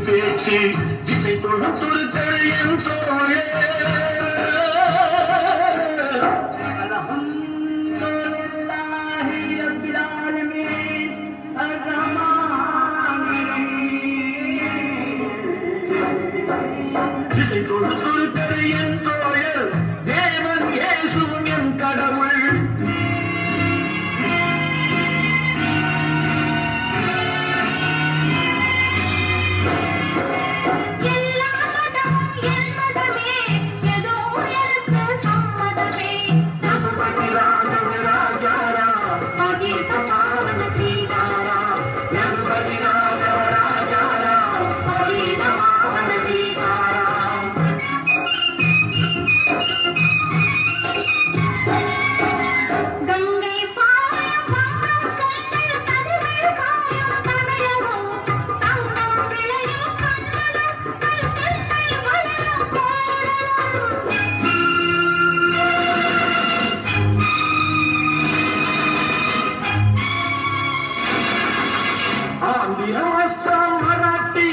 பேச்சு திசை தொடுத்தொரு என் தோழே திசை தொடுத்தொரு என் தோழர் தேவன் இயேசுவும் என் கடவுள் மராட்டி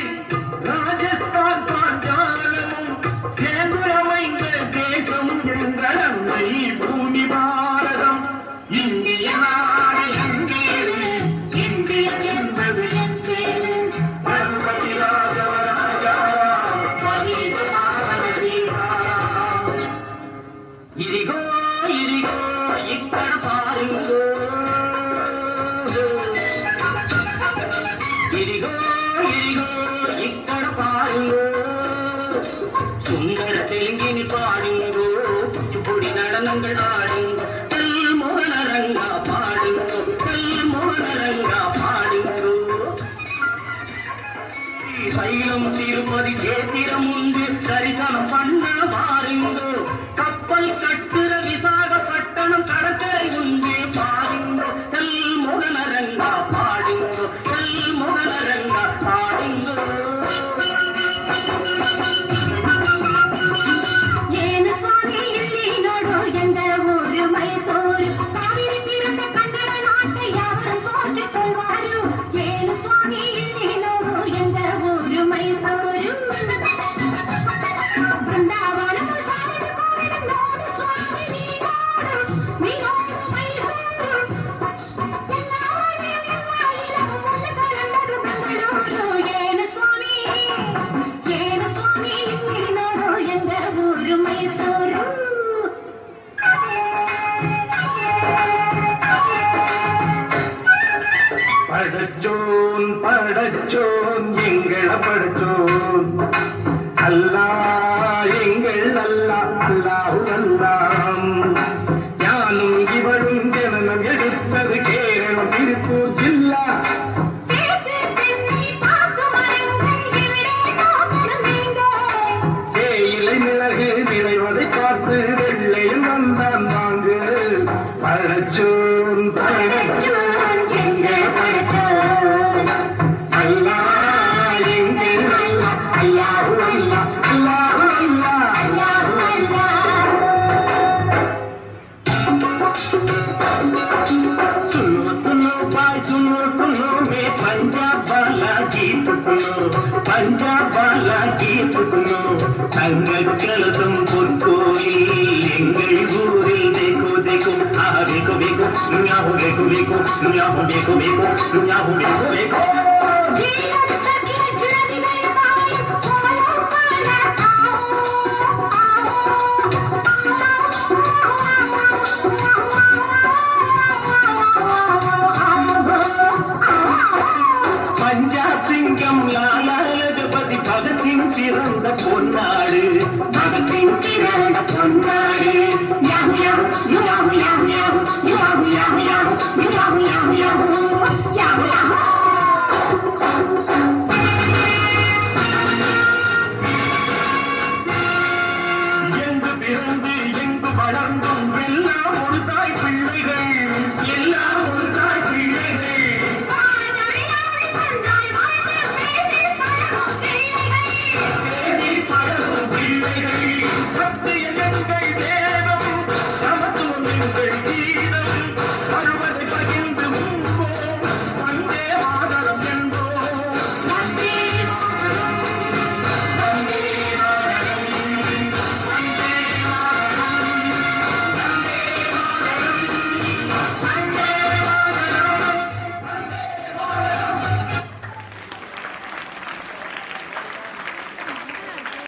ராஜஸ்தான் பாஞ்சாலமும் சேர்ந்துரைந்த தேசம் எங்கள் அன்னை பூமி பாரதம் இந்திய நாடு இந்திய என்பது ఇదిగో ఇదిగో ఇక్కడ పారిందో ఇదిగో ఇదిగో ఇక్కడ పారిందో సుందర తెలుగిని పాడిందో కుచిపుడి நடனங்கள் ஆடுங்கோ கல்மோகனரங்கா பாடுங்கோ கல்மோகனரங்கா பாடுங்கோ சைலம் திருப்பதி கேத்திரம் உண்டு சரிசனம் பண்ண பாருங்கோ கப்பல் கட்டுற விசாகப்பட்டணம் கடற்கரை உண்டு பாருங்கோ கல்மோகனரங்கா பாடுங்கோ கல்மோகனரங்கா பாடுங்கோ ಏನು ಸ್ವಾಮಿ ಇಲ್ಲಿ ನೋಡು ಎಂದ ಊರು ಮೈಸೂರು ಸಾವಿರ ತೀರದ ಕನ್ನಡ ನಾಟ್ಯ ಯಾರು ತೋರಿಕೊಳ್ಳುವರು ಏನು ಸ್ವಾಮಿ ಇಲ್ಲಿ ನೋಡು ಎಂದ ಊರು ಮೈಸೂರು ಬೃಂದಾವನ ಸಾವಿರ ಕೋವಿಲ ನೋಡು ಸ್ವಾಮಿ ನೀನೋಡು ಮೈಸೂರು ಏನು ಸ್ವಾಮಿ ಇಲ್ಲಿ ನೋಡು ಎಂದ ಊರು ಮೈಸೂರು படச்சோன் படச்சோன் எங்கள படச்சோன் அல்லா எங்கள் அல்லா அல்லாஹு அல்லாம் ஞானும் இவரும் ஜனனம் எடுத்தது கேரளம் திருப்பூர் ஜில்லா தேயிலை மிளகு நிறைவதை பார்த்து வெள்ளையில் வந்தான் வாங்கு படச்சோன் படச்சோன் எங்கள் படச்சோன் அல்லா எங்கள் அல்லா அல்லாஹு அல்லா அல்லாஹு அல்லா அல்லாஹு அல்லா सुनो सुनो भाई सुनो मैं पंजाब वाला गीत सुनो पंजाब वाला गीत सुनो संगम பொற்கோயில் எங்கள் ஊரில் देखो देखो देखो देखो नुयाहु देखो देखो नुयाहु देखो देखो नुयाहु देखो देखो பஞ்சாப் சிங்கம் லாலா லஜபதி பகத்தின் சிறந்த பொன்னாடு பகத்தின் சிறந்த பொன்னாடு யாஹு யாஹு யாஹு யாஹு யாஹு யாஹு யாஹு யாஹு யாஹு யாஹு யாஹு யாஹு எங்கு பிறந்து எங்கு வளர்ந்தும் எல்லாம் ஒரு தாய் பிள்ளைகள் எல்லா